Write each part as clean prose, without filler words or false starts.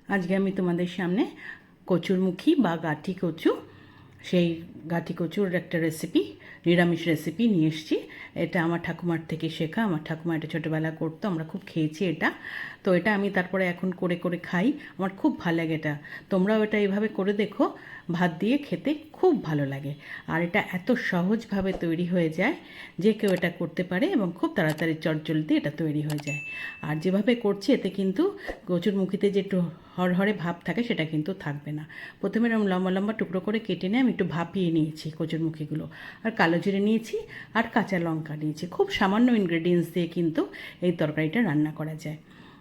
আজকে আমি তোমাদের সামনে কচুরমুখী বা গাঁঠি কচু সেই গাঁঠি কচুর একটা রেসিপি, নিরামিষ রেসিপি নিয়ে এসেছি। এটা আমার ঠাকুমার থেকে শেখা। আমার ঠাকুমা এটা ছোটোবেলা করতো, আমরা খুব খেয়েছি এটা। তো এটা আমি তারপরে এখন করে করে খাই, আমার খুব ভালো লাগে এটা। তোমরাও এটা এইভাবে করে দেখো, ভাত দিয়ে খেতে খুব ভালো লাগে। আর এটা এত সহজভাবে তৈরি হয়ে যায়, যে কেউ এটা করতে পারে এবং খুব তাড়াতাড়ি চটজলদি এটা তৈরি হয়ে যায়। আর যেভাবে করছি এতে কিন্তু কচুরমুখীতে যে একটু হরহরে ভাব থাকে সেটা কিন্তু থাকবে না। প্রথমে এরকম লম্বা লম্বা টুকরো করে কেটে নিয়ে আমি একটু ভাপিয়ে নিয়েছি কচুরমুখীগুলো, আর কালো জিরে নিয়েছি, আর কাঁচা লঙ্কা নিয়েছি। খুব সামান্য ইনগ্রেডিয়েন্টস দিয়ে কিন্তু এই তরকারিটা রান্না করা যায়।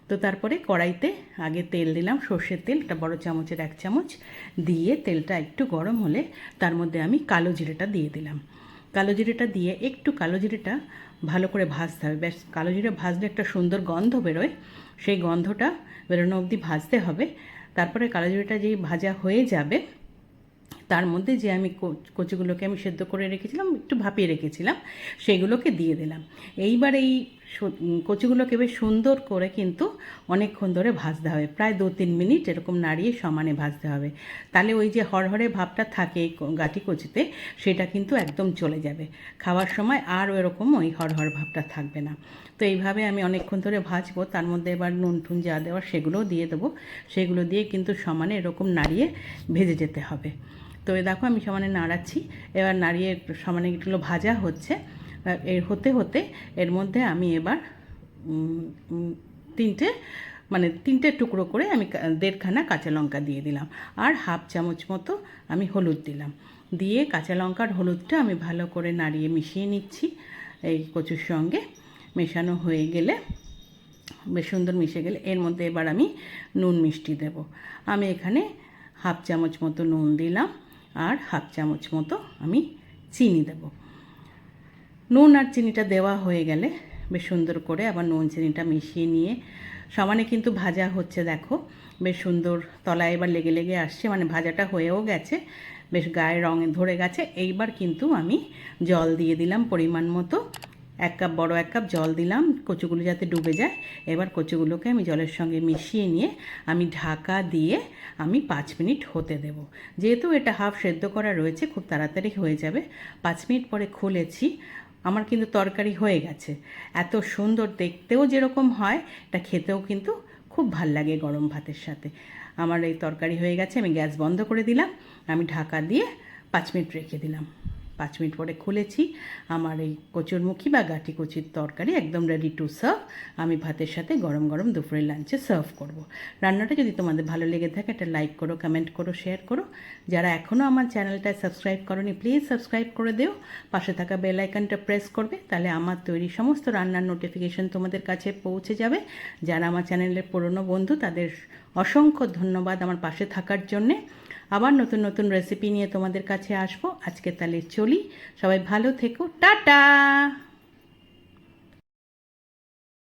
তো তারপরে কড়াইতে আগে তেল দিলাম, সর্ষের তেল, একটা বড় চামচের 1 চামচ দিয়ে তেলটা একটু গরম হলে তার মধ্যে আমি কালো জিরেটা দিয়ে দিলাম। কালো জিরেটা দিয়ে একটু কালো জিরেটা ভালো করে ভাজতে হবে। বেশ কালো জিরে ভাজলে একটা সুন্দর গন্ধ বেরোয়, সেই গন্ধটা বেরোনো অবধি ভাজতে হবে। তারপরে কালো জিরেটা যেই ভাজা হয়ে যাবে তার মধ্যে যে আমি কচুগুলোকে আমি সেদ্ধ করে রেখেছিলাম, একটু ভাপিয়ে রেখেছিলাম, সেগুলোকে দিয়ে দিলাম। এইবার এই কচুগুলোকে বেশ সুন্দর করে কিন্তু অনেকক্ষণ ধরে ভাজতে হবে, প্রায় 2-3 মিনিট এরকম নাড়িয়ে সমানে ভাজতে হবে। তাহলে ওই যে হরহরে ভাবটা থাকে এই গাঁঠি কচুতে, সেটা কিন্তু একদম চলে যাবে। খাওয়ার সময় আর এরকম ওই হরহর ভাবটা থাকবে না। তো এইভাবে আমি অনেকক্ষণ ধরে ভাজবো। তার মধ্যে এবার নুন টুন যা দেওয়ার সেগুলোও দিয়ে দেবো। সেগুলো দিয়ে কিন্তু সমানে এরকম নাড়িয়ে ভেজে যেতে হবে। তো দেখো আমি সমানে নাড়াচ্ছি, এবার নাড়িয়ে সমানে এগুলো ভাজা হচ্ছে। এর হতে হতে এর মধ্যে আমি এবার তিনটে টুকরো করে আমি 1.5খানা কাঁচা লঙ্কা দিয়ে দিলাম, আর 1/2 চামচ মতো আমি হলুদ দিলাম। দিয়ে কাঁচা লঙ্কার হলুদটা আমি ভালো করে নাড়িয়ে মিশিয়ে নিচ্ছি এই কচুর সঙ্গে। মেশানো হয়ে গেলে, বেশ সুন্দর মিশে গেলে এর মধ্যে এবার আমি নুন মিষ্টি দেব। আমি এখানে 1/2 চামচ মতো নুন দিলাম, আর 1/2 চামচ মতো আমি চিনি দেব। নুন আর চিনিটা দেওয়া হয়ে গেলে বেশ সুন্দর করে আবার নুন চিনিটা মিশিয়ে নিয়ে সমানে কিন্তু ভাজা হচ্ছে। দেখো বেশ সুন্দর তলায় এবার লেগে লেগে আসছে, মানে ভাজাটা হয়েও গেছে, বেশ গায়ে রঙে ধরে গেছে। এইবার কিন্তু আমি জল দিয়ে দিলাম পরিমাণ মতো। 1 কাপ, বড় 1 কাপ জল দিলাম, কচুগুলো যাতে ডুবে যায়। এবার কচুগুলোকে আমি জলের সঙ্গে মিশিয়ে নিয়ে আমি ঢাকা দিয়ে আমি 5 মিনিট হতে দেব। যেহেতু এটা হাফ সেদ্ধ করা রয়েছে, খুব তাড়াতাড়ি হয়ে যাবে। 5 মিনিট পরে খুলেছি, আমার কিন্তু তরকারি হয়ে গেছে। এত সুন্দর দেখতেও যেরকম হয়, এটা খেতেও কিন্তু খুব ভাল লাগে গরম ভাতের সাথে। আমার এই তরকারি হয়ে গেছে, আমি গ্যাস বন্ধ করে দিলাম, আমি ঢাকা দিয়ে 5 মিনিট রেখে দিলাম। 5 মিনিট পরে খুলেছি, আমার এই কচুরমুখী বা গাঁঠি কচুর তরকারি একদম রেডি টু সার্ভ। আমি ভাতের সাথে গরম গরম দুপুরের লাঞ্চে সার্ভ করব। রান্নাটা যদি তোমাদের ভালো লেগে থাকে একটা লাইক করো, কমেন্ট করো, শেয়ার করো। যারা এখনও আমার চ্যানেলটায় সাবস্ক্রাইব করোনি প্লিজ সাবস্ক্রাইব করে দিও। পাশে থাকা বেল আইকনটা প্রেস করবে, তাহলে আমার তৈরি সমস্ত রান্নার নোটিফিকেশন তোমাদের কাছে পৌঁছে যাবে। যারা আমার চ্যানেলের পুরনো বন্ধু তাদের অসংখ্য ধন্যবাদ আমার পাশে থাকার জন্যে। আবার নতুন নতুন রেসিপি নিয়ে তোমাদের কাছে আসবো। আজকে তাহলে চলি, সবাই ভালো থেকো, টাটা।